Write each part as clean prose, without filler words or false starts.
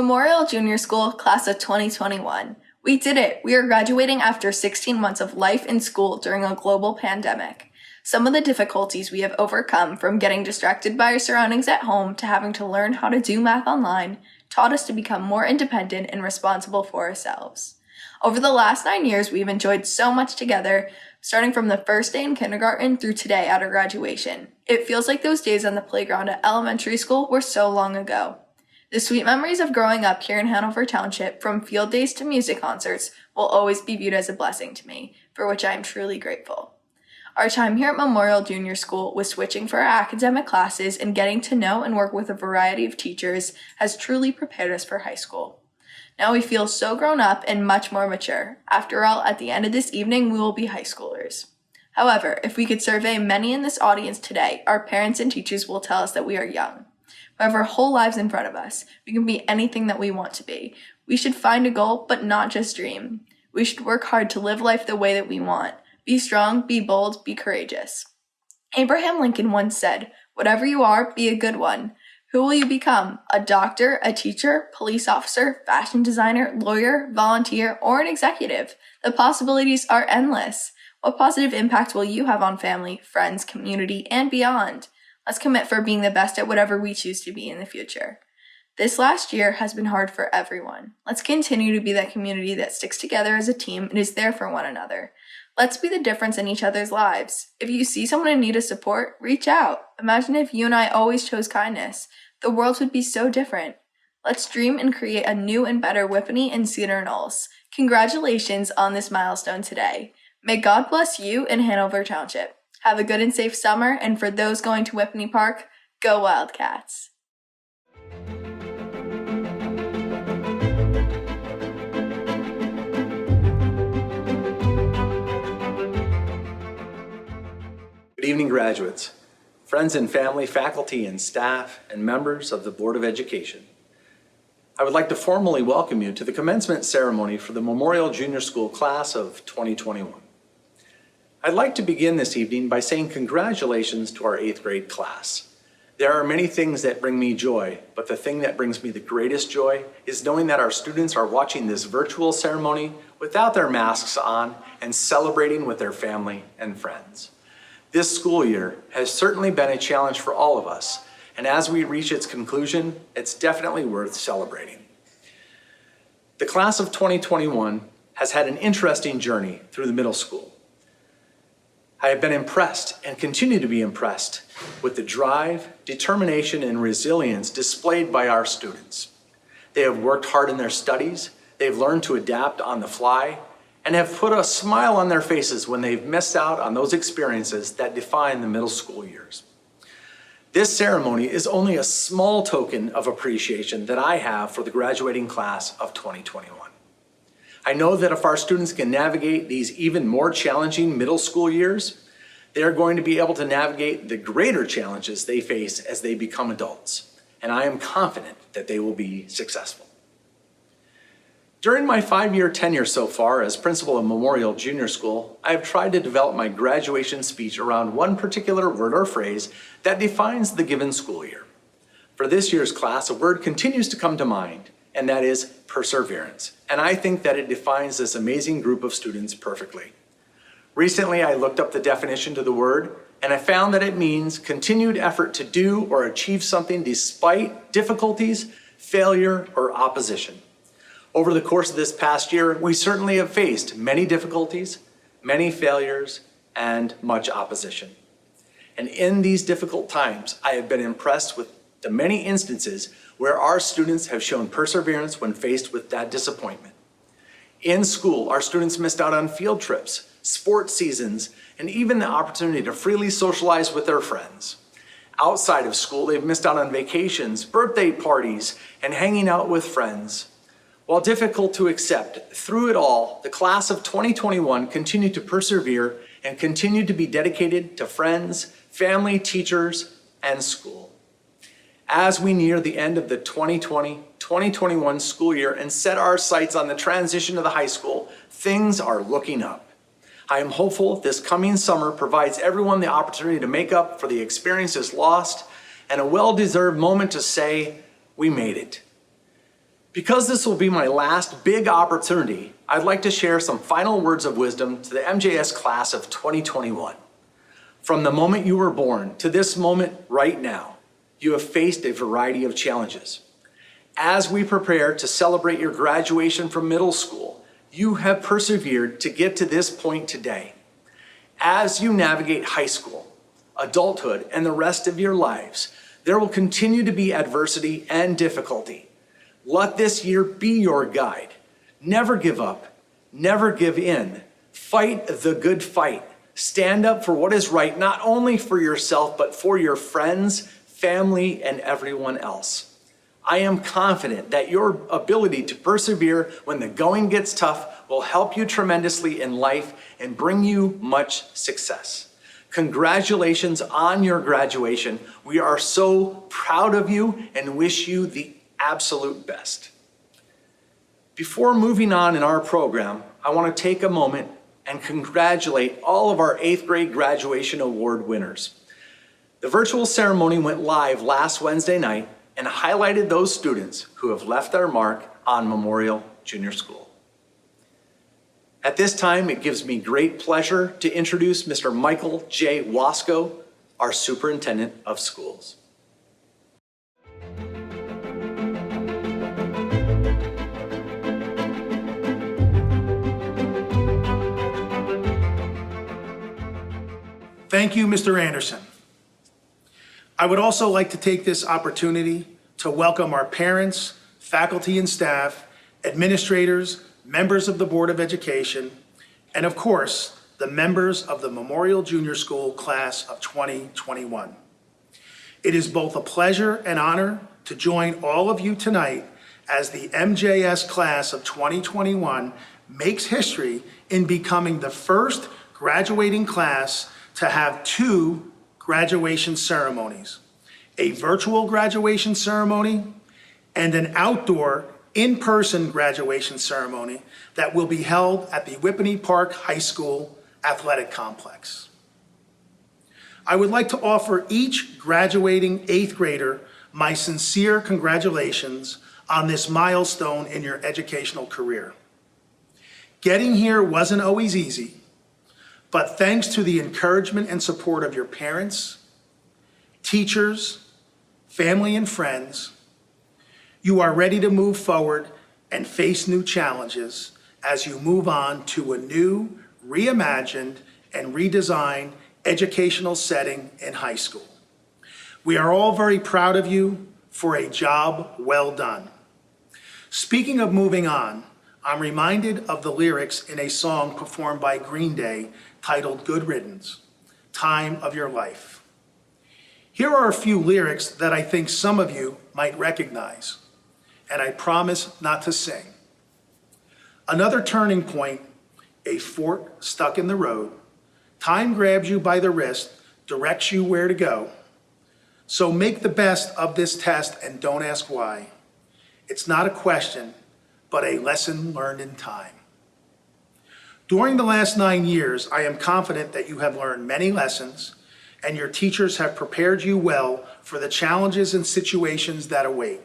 Memorial Junior School, class of 2021. We did it! We are graduating after 16 months of life in school during a global pandemic. Some of the difficulties we have overcome, from getting distracted by our surroundings at home to having to learn how to do math online, taught us to become more independent and responsible for ourselves. Over the last 9 years, we've enjoyed so much together, starting from the first day in kindergarten through today at our graduation. It feels like those days on the playground at elementary school were so long ago. The sweet memories of growing up here in Hanover Township, from field days to music concerts, will always be viewed as a blessing to me, for which I am truly grateful. Our time here at Memorial Junior School, with switching for our academic classes and getting to know and work with a variety of teachers, has truly prepared us for high school. Now we feel so grown up and much more mature. After all, at the end of this evening, we will be high schoolers. However, if we could survey many in this audience today, our parents and teachers will tell us that we are young. We have our whole lives in front of us. We can be anything that we want to be. We should find a goal, but not just dream. We should work hard to live life the way that we want. Be strong, be bold, be courageous. Abraham Lincoln once said, "Whatever you are, be a good one." Who will you become? A doctor, a teacher, police officer, fashion designer, lawyer, volunteer, or an executive? The possibilities are endless. What positive impact will you have on family, friends, community, and beyond? Let's commit for being the best at whatever we choose to be in the future. This last year has been hard for everyone. Let's continue to be that community that sticks together as a team and is there for one another. Let's be the difference in each other's lives. If you see someone in need of support, reach out. Imagine if you and I always chose kindness. The world would be so different. Let's dream and create a new and better Whippany and Cedar Knolls. Congratulations on this milestone today. May God bless you in Hanover Township. Have a good and safe summer, and for those going to Whippany Park, go Wildcats! Good evening, graduates, friends and family, faculty and staff, and members of the Board of Education. I would like to formally welcome you to the commencement ceremony for the Memorial Junior School class of 2021. I'd like to begin this evening by saying congratulations to our 8th grade class. There are many things that bring me joy, but the thing that brings me the greatest joy is knowing that our students are watching this virtual ceremony without their masks on and celebrating with their family and friends. This school year has certainly been a challenge for all of us, and as we reach its conclusion, it's definitely worth celebrating. The class of 2021 has had an interesting journey through the middle school. I have been impressed and continue to be impressed with the drive, determination, and resilience displayed by our students. They have worked hard in their studies, they've learned to adapt on the fly, and have put a smile on their faces when they've missed out on those experiences that define the middle school years. This ceremony is only a small token of appreciation that I have for the graduating class of 2021. I know that if our students can navigate these even more challenging middle school years, they are going to be able to navigate the greater challenges they face as they become adults, and I am confident that they will be successful. During my 5-year tenure so far as principal of Memorial Junior School, I have tried to develop my graduation speech around one particular word or phrase that defines the given school year. For this year's class, a word continues to come to mind, and that is perseverance. And I think that it defines this amazing group of students perfectly. Recently, I looked up the definition to the word, and I found that it means continued effort to do or achieve something despite difficulties, failure, or opposition. Over the course of this past year, we certainly have faced many difficulties, many failures, and much opposition. And in these difficult times, I have been impressed with the many instances where our students have shown perseverance when faced with that disappointment. In school, our students missed out on field trips, sports seasons, and even the opportunity to freely socialize with their friends. Outside of school, they've missed out on vacations, birthday parties, and hanging out with friends. While difficult to accept, through it all, the class of 2021 continued to persevere and continued to be dedicated to friends, family, teachers, and school. As we near the end of the 2020-2021 school year and set our sights on the transition to the high school, things are looking up. I am hopeful this coming summer provides everyone the opportunity to make up for the experiences lost and a well-deserved moment to say, we made it. Because this will be my last big opportunity, I'd like to share some final words of wisdom to the MJS class of 2021. From the moment you were born to this moment right now, you have faced a variety of challenges. As we prepare to celebrate your graduation from middle school, you have persevered to get to this point today. As you navigate high school, adulthood, and the rest of your lives, there will continue to be adversity and difficulty. Let this year be your guide. Never give up, never give in. Fight the good fight. Stand up for what is right, not only for yourself, but for your friends, family, and everyone else. I am confident that your ability to persevere when the going gets tough will help you tremendously in life and bring you much success. Congratulations on your graduation. We are so proud of you and wish you the absolute best. Before moving on in our program, I want to take a moment and congratulate all of our 8th grade graduation award winners. The virtual ceremony went live last Wednesday night and highlighted those students who have left their mark on Memorial Junior School. At this time, it gives me great pleasure to introduce Mr. Michael J. Wasco, our Superintendent of Schools. Thank you, Mr. Anderson. I would also like to take this opportunity to welcome our parents, faculty and staff, administrators, members of the Board of Education, and of course, the members of the Memorial Junior School class of 2021. It is both a pleasure and honor to join all of you tonight as the MJS class of 2021 makes history in becoming the first graduating class to have 2 graduation ceremonies, a virtual graduation ceremony and an outdoor in-person graduation ceremony that will be held at the Whippany Park High School Athletic Complex. I would like to offer each graduating 8th grader my sincere congratulations on this milestone in your educational career. Getting here wasn't always easy, but thanks to the encouragement and support of your parents, teachers, family, and friends, you are ready to move forward and face new challenges as you move on to a new, reimagined, and redesigned educational setting in high school. We are all very proud of you for a job well done. Speaking of moving on, I'm reminded of the lyrics in a song performed by Green Day titled Good Riddance, Time of Your Life. Here are a few lyrics that I think some of you might recognize, and I promise not to sing. Another turning point, a fork stuck in the road, time grabs you by the wrist, directs you where to go. So make the best of this test and don't ask why. It's not a question, but a lesson learned in time. During the last 9 years, I am confident that you have learned many lessons and your teachers have prepared you well for the challenges and situations that await.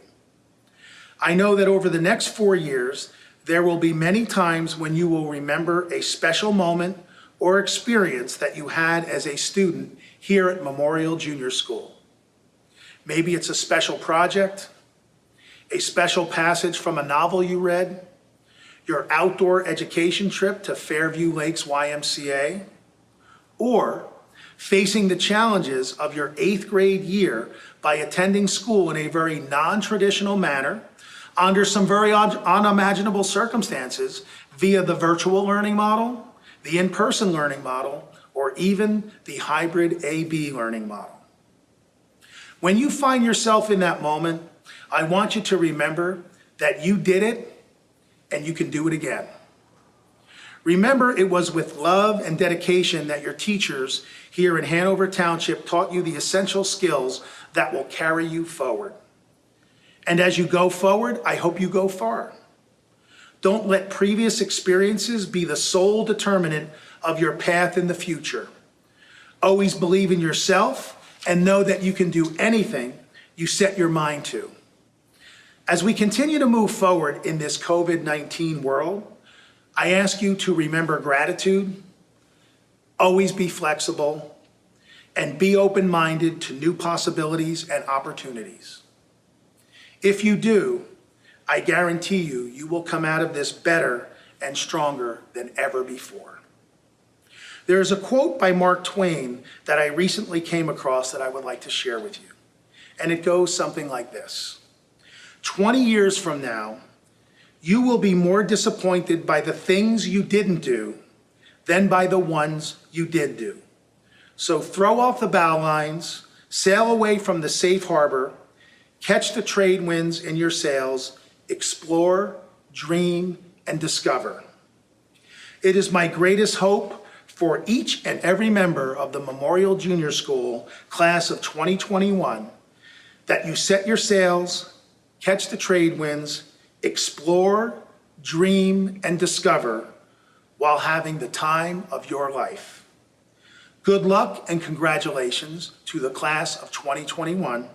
I know that over the next 4 years, there will be many times when you will remember a special moment or experience that you had as a student here at Memorial Junior School. Maybe it's a special project, a special passage from a novel you read, your outdoor education trip to Fairview Lakes YMCA, or facing the challenges of your 8th grade year by attending school in a very non-traditional manner under some very unimaginable circumstances via the virtual learning model, the in-person learning model, or even the hybrid A/B learning model. When you find yourself in that moment, I want you to remember that you did it and you can do it again. Remember, it was with love and dedication that your teachers here in Hanover Township taught you the essential skills that will carry you forward. And as you go forward, I hope you go far. Don't let previous experiences be the sole determinant of your path in the future. Always believe in yourself and know that you can do anything you set your mind to. As we continue to move forward in this COVID-19 world, I ask you to remember gratitude, always be flexible, and be open-minded to new possibilities and opportunities. If you do, I guarantee you, you will come out of this better and stronger than ever before. There is a quote by Mark Twain that I recently came across that I would like to share with you. And it goes something like this. 20 years from now, you will be more disappointed by the things you didn't do than by the ones you did do. So throw off the bow lines, sail away from the safe harbor, catch the trade winds in your sails, explore, dream, and discover. It is my greatest hope for each and every member of the Memorial Junior School class of 2021 that you set your sails, catch the trade winds, explore, dream, and discover while having the time of your life. Good luck and congratulations to the class of 2021.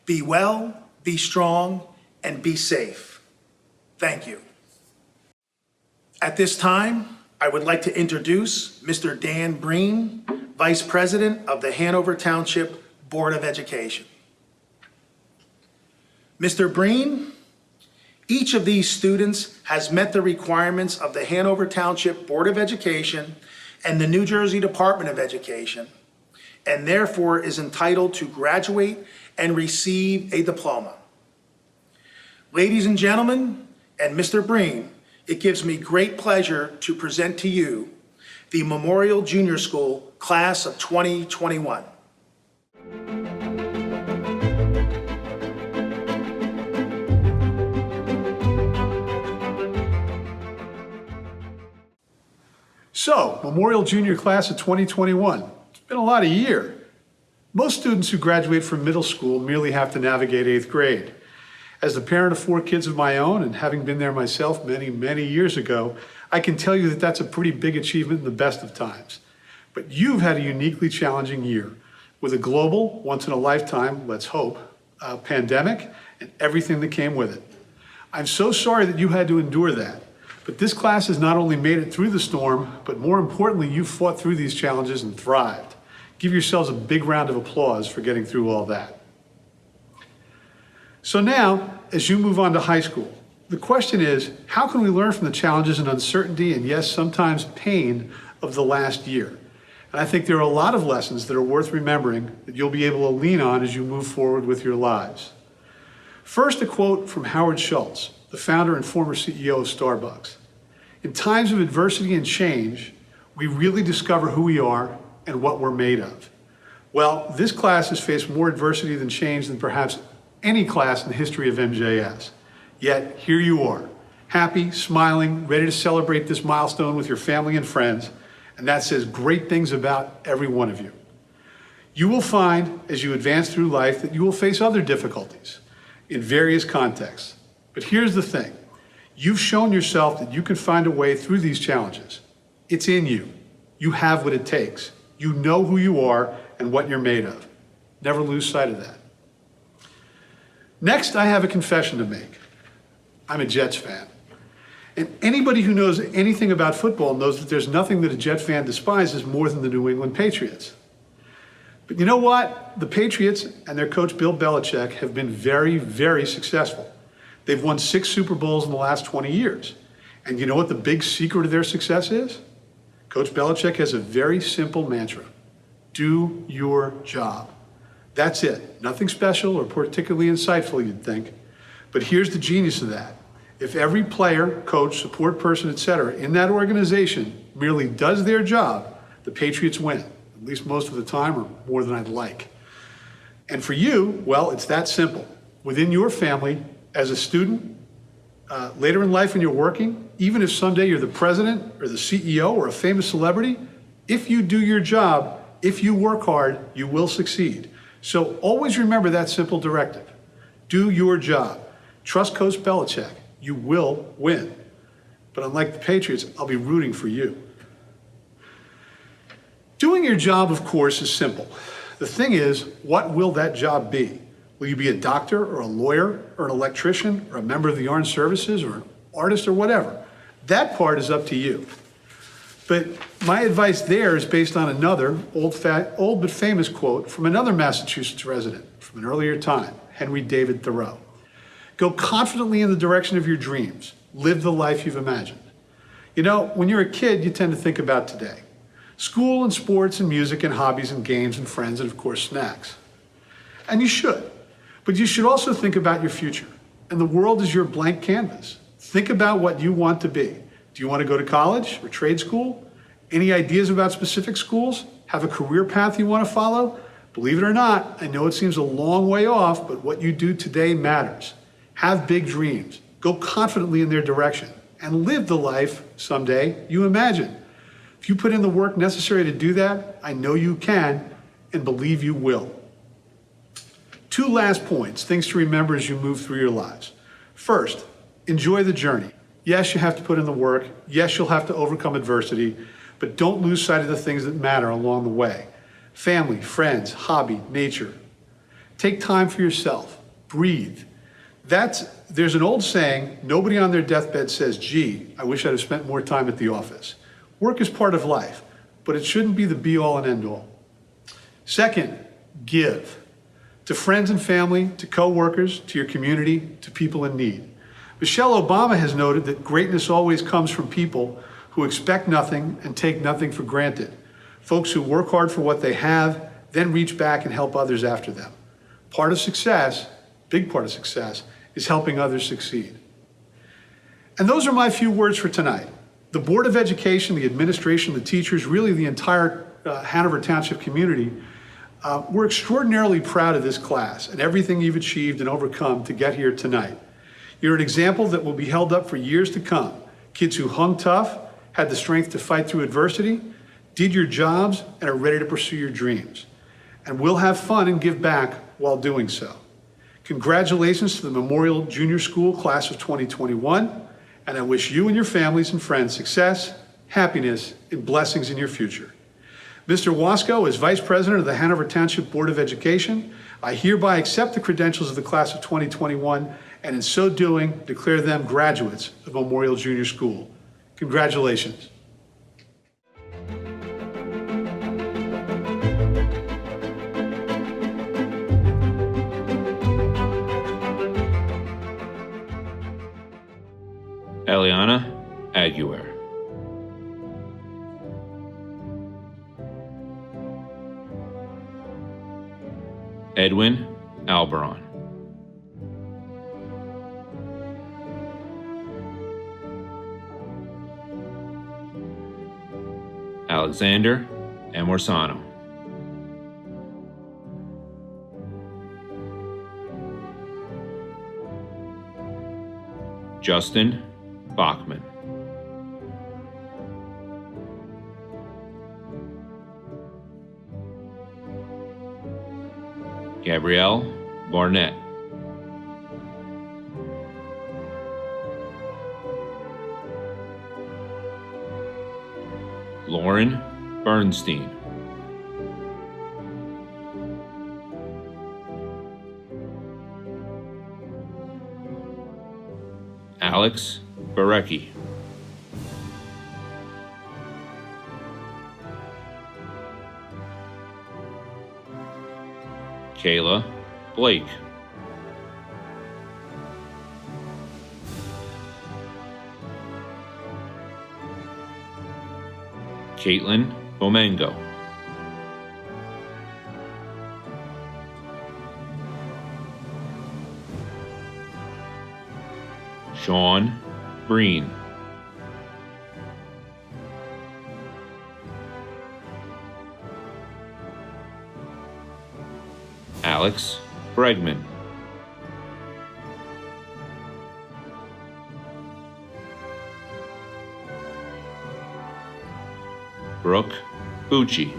Be well, be strong, and be safe. Thank you. At this time, I would like to introduce Mr. Dan Breen, Vice President of the Hanover Township Board of Education. Mr. Breen, each of these students has met the requirements of the Hanover Township Board of Education and the New Jersey Department of Education, and therefore is entitled to graduate and receive a diploma. Ladies and gentlemen, and Mr. Breen, it gives me great pleasure to present to you the Memorial Junior School Class of 2021. So, Memorial Junior Class of 2021. It's been a lot of year. Most students who graduate from middle school merely have to navigate 8th grade. As the parent of 4 kids of my own, and having been there myself many, many years ago, I can tell you that that's a pretty big achievement in the best of times. But you've had a uniquely challenging year with a global, once-in-a-lifetime, let's hope, pandemic and everything that came with it. I'm so sorry that you had to endure that. But this class has not only made it through the storm, but more importantly, you fought through these challenges and thrived. Give yourselves a big round of applause for getting through all that. So now, as you move on to high school, the question is, how can we learn from the challenges and uncertainty and yes, sometimes pain of the last year? And I think there are a lot of lessons that are worth remembering that you'll be able to lean on as you move forward with your lives. First, a quote from Howard Schultz, the founder and former CEO of Starbucks. In times of adversity and change, we really discover who we are and what we're made of. Well, this class has faced more adversity than change than perhaps any class in the history of MJS. Yet, here you are, happy, smiling, ready to celebrate this milestone with your family and friends, and that says great things about every one of you. You will find, as you advance through life, that you will face other difficulties in various contexts. But here's the thing. You've shown yourself that you can find a way through these challenges. It's in you. You have what it takes. You know who you are and what you're made of. Never lose sight of that. Next, I have a confession to make. I'm a Jets fan. And anybody who knows anything about football knows that there's nothing that a Jet fan despises more than the New England Patriots. But you know what? The Patriots and their coach Bill Belichick have been very, very successful. They've won 6 Super Bowls in the last 20 years. And you know what the big secret of their success is? Coach Belichick has a very simple mantra. Do your job. That's it. Nothing special or particularly insightful, you'd think. But here's the genius of that. If every player, coach, support person, etc. in that organization merely does their job, the Patriots win, at least most of the time or more than I'd like. And for you, well, it's that simple. Within your family, as a student, later in life when you're working, even if someday you're the president or the CEO or a famous celebrity, if you do your job, if you work hard, you will succeed. So always remember that simple directive. Do your job. Trust Coach Belichick. You will win. But unlike the Patriots, I'll be rooting for you. Doing your job, of course, is simple. The thing is, what will that job be? Will you be a doctor or a lawyer or an electrician or a member of the armed services or an artist or whatever? That part is up to you. But my advice there is based on another old but famous quote from another Massachusetts resident from an earlier time, Henry David Thoreau. Go confidently in the direction of your dreams. Live the life you've imagined. You know, when you're a kid, you tend to think about today. School and sports and music and hobbies and games and friends and of course snacks. And you should. But you should also think about your future. And the world is your blank canvas. Think about what you want to be. Do you want to go to college or trade school? Any ideas about specific schools? Have a career path you want to follow? Believe it or not, I know it seems a long way off, but what you do today matters. Have big dreams. Go confidently in their direction and live the life someday you imagine. If you put in the work necessary to do that, I know you can and believe you will. Two last points, things to remember as you move through your lives. First, enjoy the journey. Yes, you have to put in the work. Yes, you'll have to overcome adversity, but don't lose sight of the things that matter along the way. Family, friends, hobby, nature. Take time for yourself. Breathe. There's an old saying, nobody on their deathbed says, gee, I wish I'd have spent more time at the office. Work is part of life, but it shouldn't be the be-all and end-all. Second, give. To friends and family, to co-workers, to your community, to people in need. Michelle Obama has noted that greatness always comes from people who expect nothing and take nothing for granted. Folks who work hard for what they have, then reach back and help others after them. Part of success, big part of success, is helping others succeed. And those are my few words for tonight. The Board of Education, the administration, the teachers, really the entire Hanover Township community, we're extraordinarily proud of this class and everything you've achieved and overcome to get here tonight. You're an example that will be held up for years to come. Kids who hung tough, had the strength to fight through adversity, did your jobs, and are ready to pursue your dreams. And will have fun and give back while doing so. Congratulations to the Memorial Junior School Class of 2021, and I wish you and your families and friends success, happiness, and blessings in your future. Mr. Wasco, as Vice President of the Hanover Township Board of Education, I hereby accept the credentials of the Class of 2021, and in so doing, declare them graduates of Memorial Junior School. Congratulations. Eliana Aguirre. Edwin Alberon. Alexander Amorsano. Justin Bachman. Gabrielle Barnett. Lauren Bernstein. Alex Barecki. Kayla Blake. Caitlin Bomengo. Sean Breen. Alex Bregman. Brooke Bucci.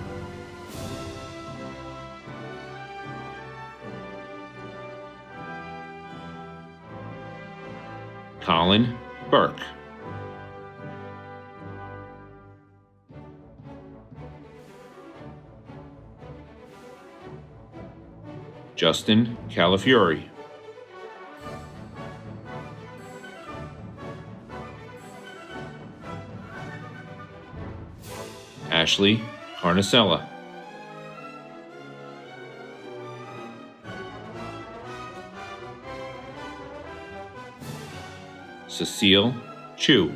Colin Burke. Justin Calafiore, Ashley Carnicella, Cecile Chu,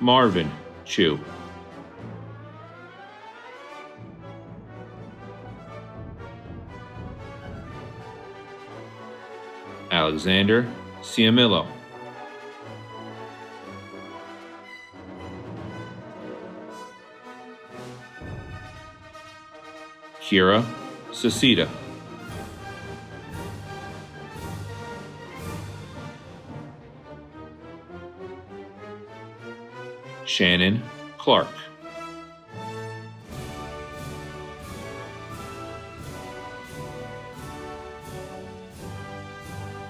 Marvin Chu, Alexander Ciamillo, Kira Sasita, Shannon Clark,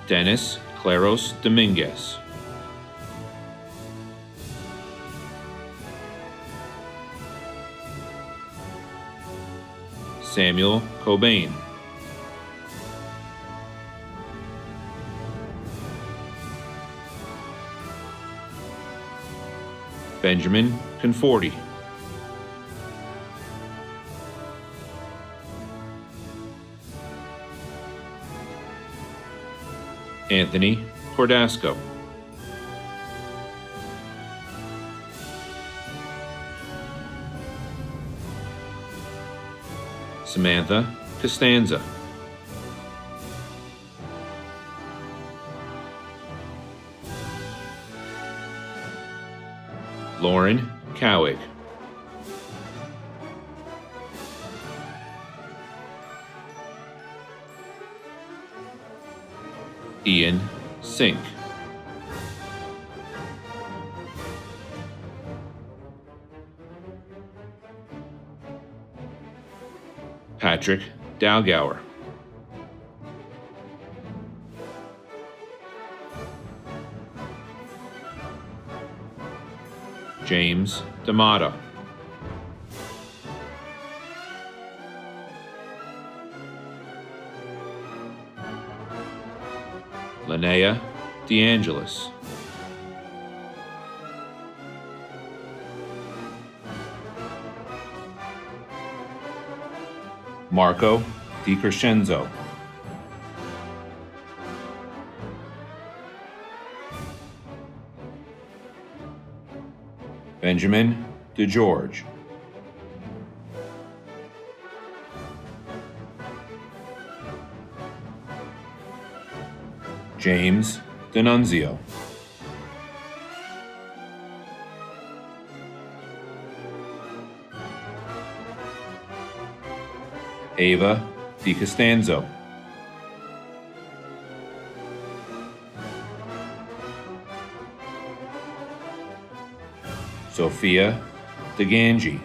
Dennis Claros Dominguez, Samuel Cobain, Benjamin Conforti, Anthony Cordasco, Samantha Costanza, Lauren Cowig, Ian Sink, Patrick Dalgower, James D'Amato, Linnea DeAngelis, Marco DiCrescenzo, Benjamin DeGeorge, James D'Annunzio, Ava DiCostanzo, Sophia DeGangi,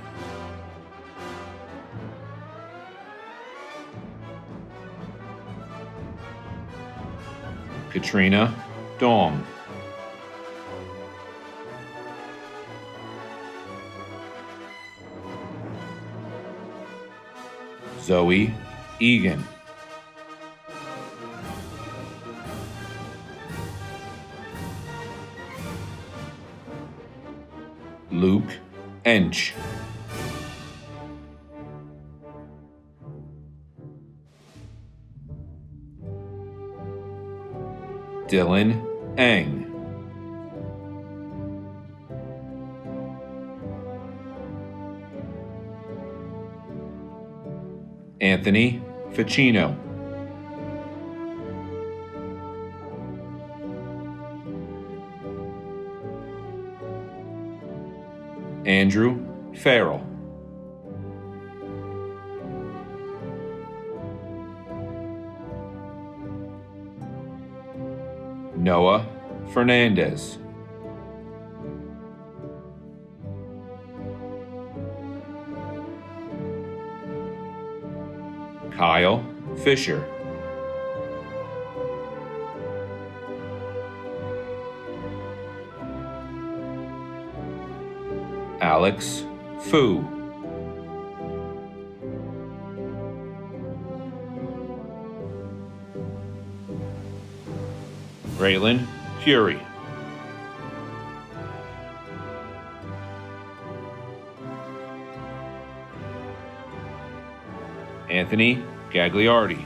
Katrina Dong, Zoe Egan, Luke Ench, Dylan Eng, Anthony Ficino, Andrew Farrell, Noah Fernandez, Kyle Fisher, Alex Fu. Raylan Fury. Anthony Gagliardi.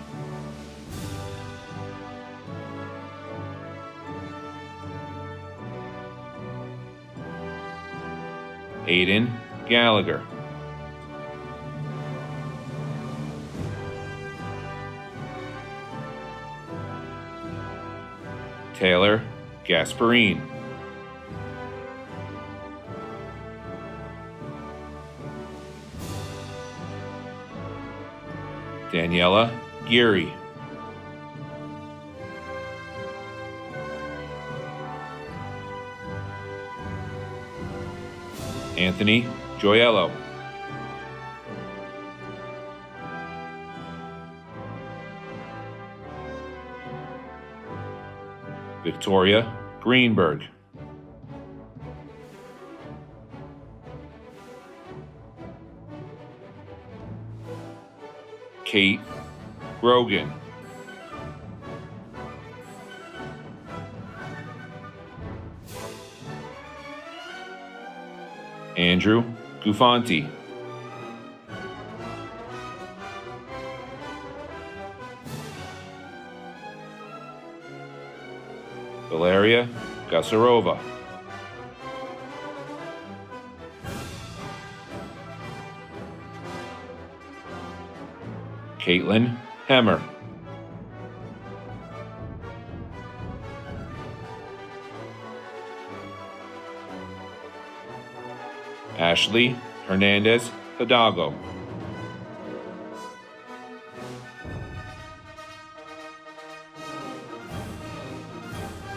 Aiden Gallagher. Taylor Gasparin. Daniela Geary. Anthony Gioiello. Victoria Greenberg. Kate Grogan. Andrew Gufanti. Valeria Gasarova. Caitlin Hemmer. Ashley Hernandez Hidalgo.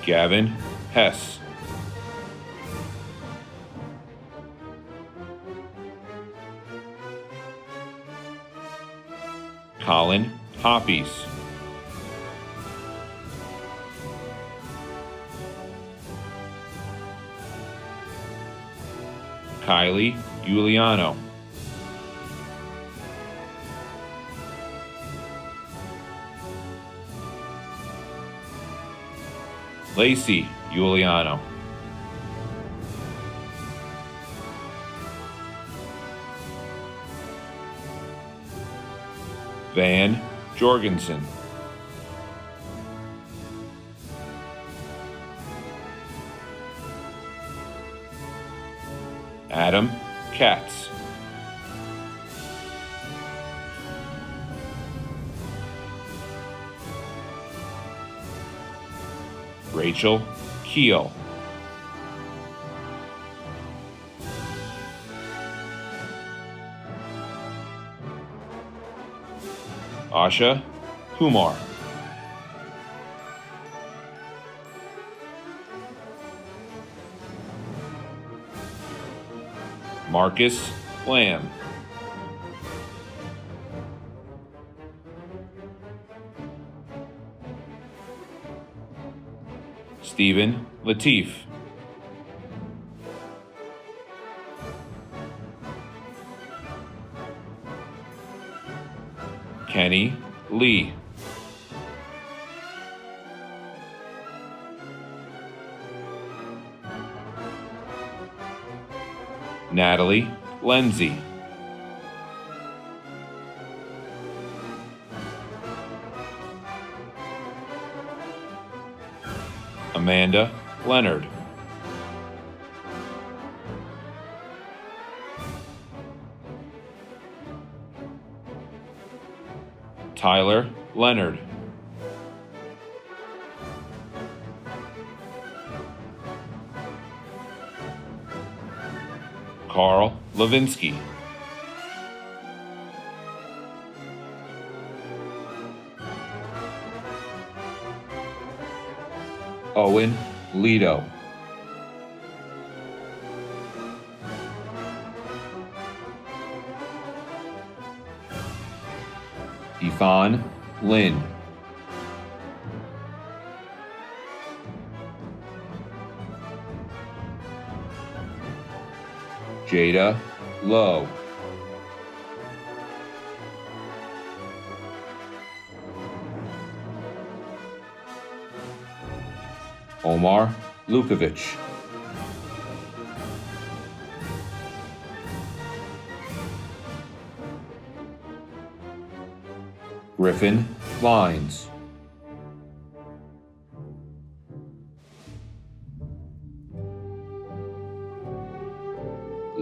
Gavin Hess. Colin Hoppies. Kylie Giuliano. Lacey Giuliano. Van Jorgensen. Adam Katz. Rachel Keel. Asha Kumar. Marcus Lamb. Stephen Latif. Kenny Lee. Natalie Lenzi. Amanda Leonard. Tyler Leonard. Carl Levinsky. Owen Lido. Yvonne Lin. Jada Lowe. Omar Lukovic. Griffin Lines.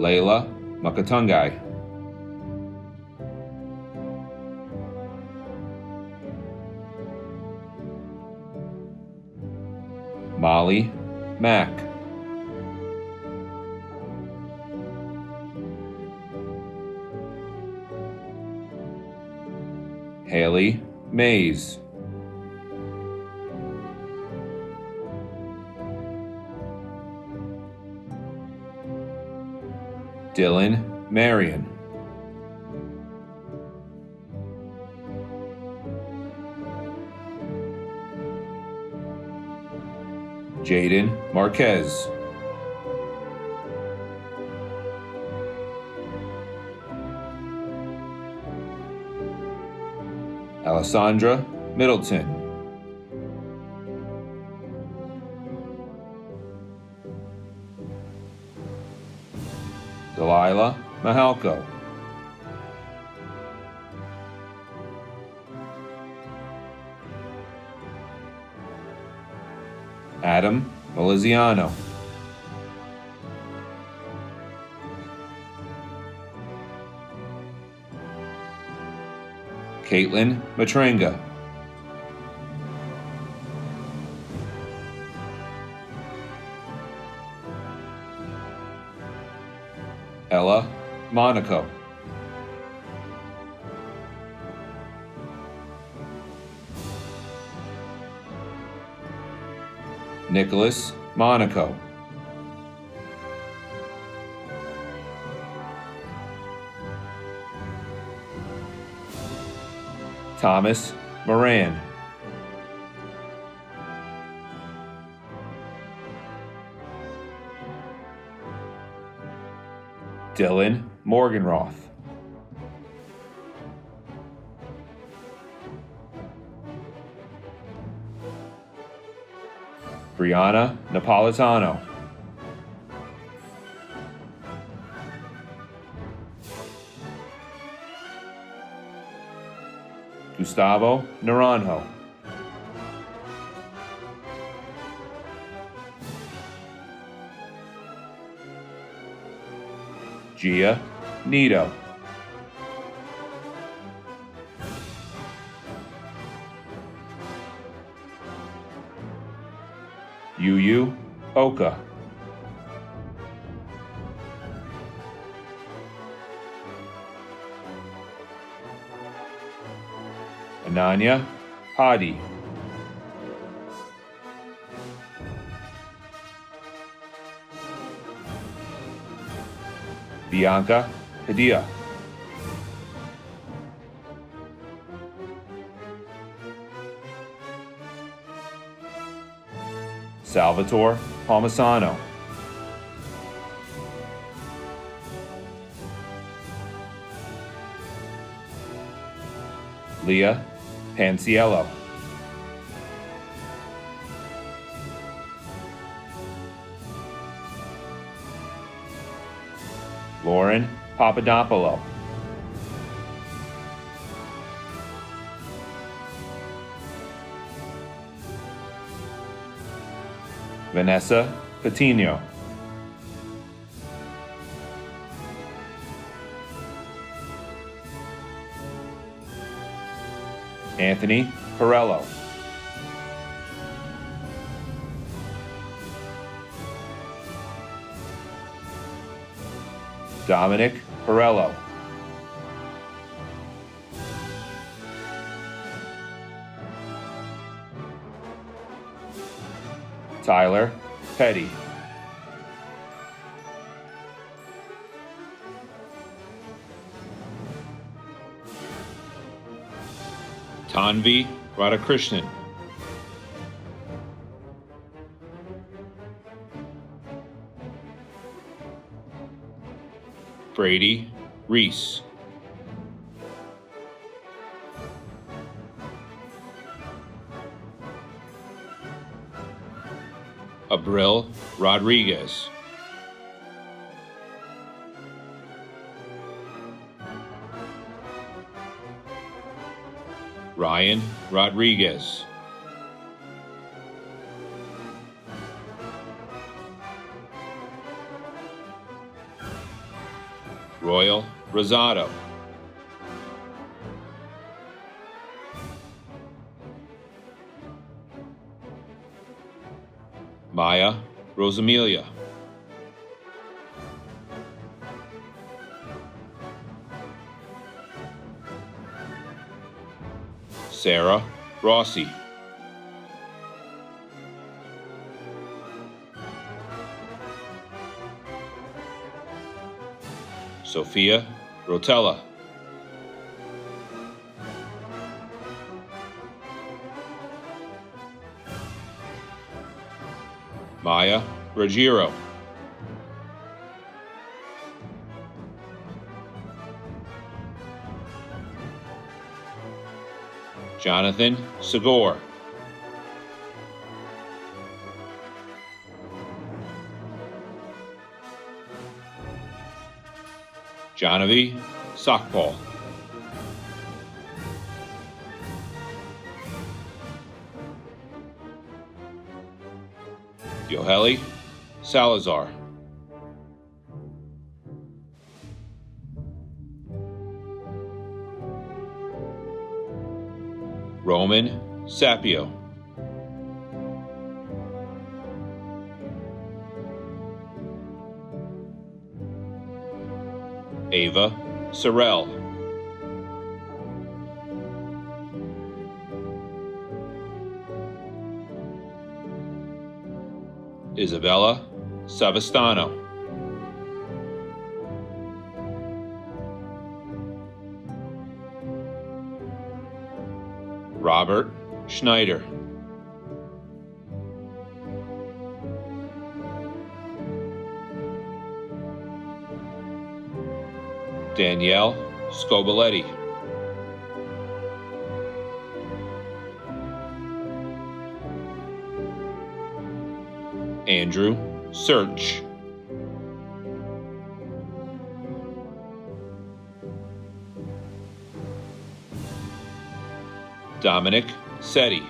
Layla Makatungai. Molly Mack. Haley Mays. Dylan Marion. Jaden Marquez. Alessandra Middleton. Delilah Mahalko. Adam Maliziano. Caitlin Matrenga. Ella Monaco. Nicholas Monaco. Thomas Moran. Dylan Morganroth. Brianna Napolitano. Gustavo Naranjo. Gia Nito. Yuyu Oka. Ananya Hadi. Bianca Padilla. Salvatore Palmisano. Leah Panciello. Lauren Papadopoulou. Vanessa Patino. Anthony Corello. Dominic Corello. Tyler Petty. Tanvi Radhakrishnan. Brady Reese. Abril Rodriguez. Ryan Rodriguez. Royal Rosado. Maya Rosamilia. Sarah Rossi. Sophia Rotella. Maya Ruggiero. Jonathan Segor. Janavi Sakpal. Yoheli Salazar. Roman Sapio. Ava Sorrell. Isabella Savastano. Robert Schneider. Danielle Scoboletti. Andrew Search. Dominic Setti.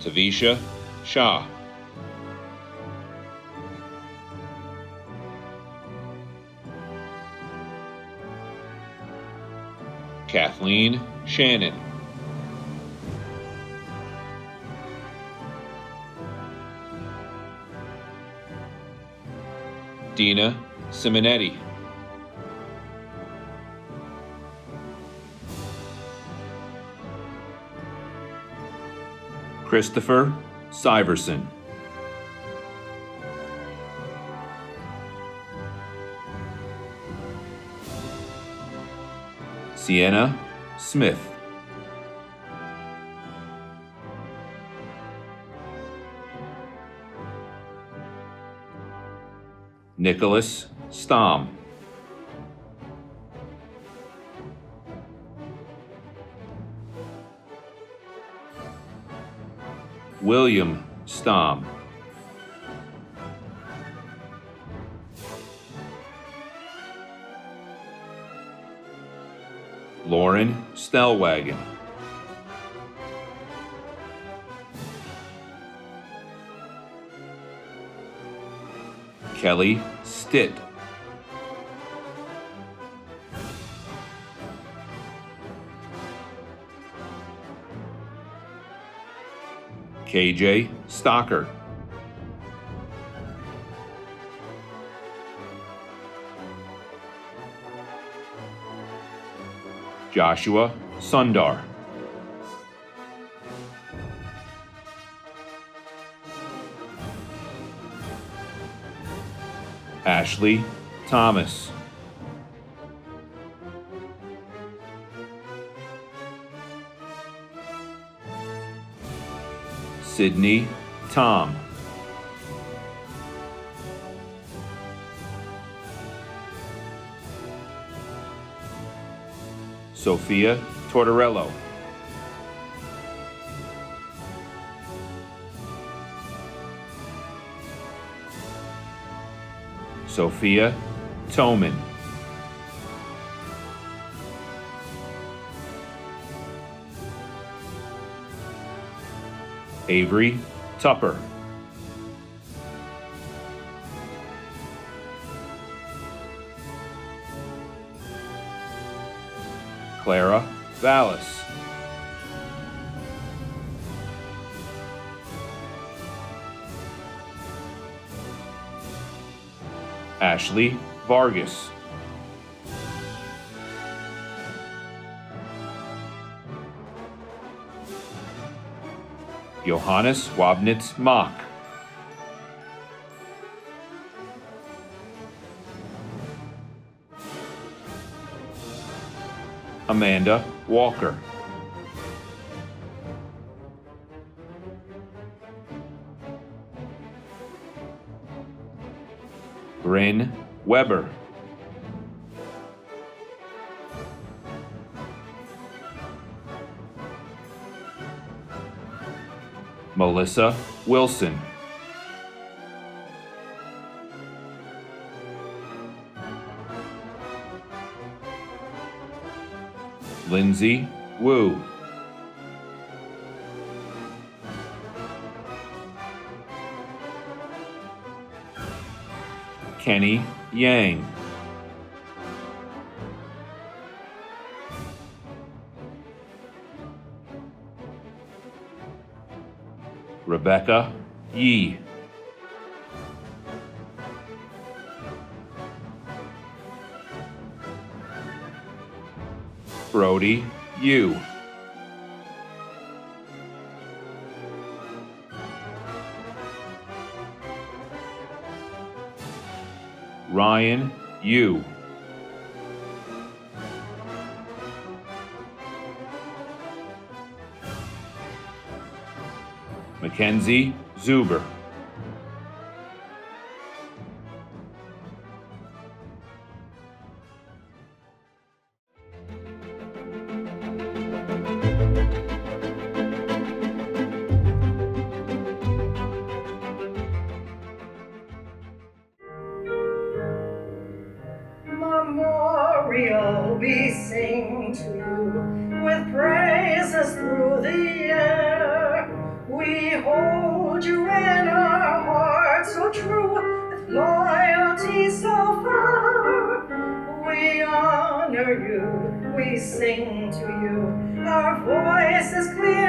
Tavisha Shah. Kathleen Shannon. Dina Simonetti. Christopher Syverson. Sienna Smith. Nicholas Stom. William Stom. Lauren Stellwagen. Kelly Stitt. KJ Stocker. Joshua Sundar. Ashley Thomas. Sydney Tom. Sophia Tortorello. Sophia Toman. Avery Tupper. Clara Vallis. Ashley Vargas. Johannes Wabnitz Mock. Amanda Walker. Bryn Weber. Melissa Wilson. Lindsay Wu. Kenny Yang. Rebecca Yee. Brody Yu. Ryan Yu. Mackenzie Zuber. Memorial we sing to you with praises through the air. We hold you in our hearts so true, with loyalty so far. We honor you, we sing to you, our voices clear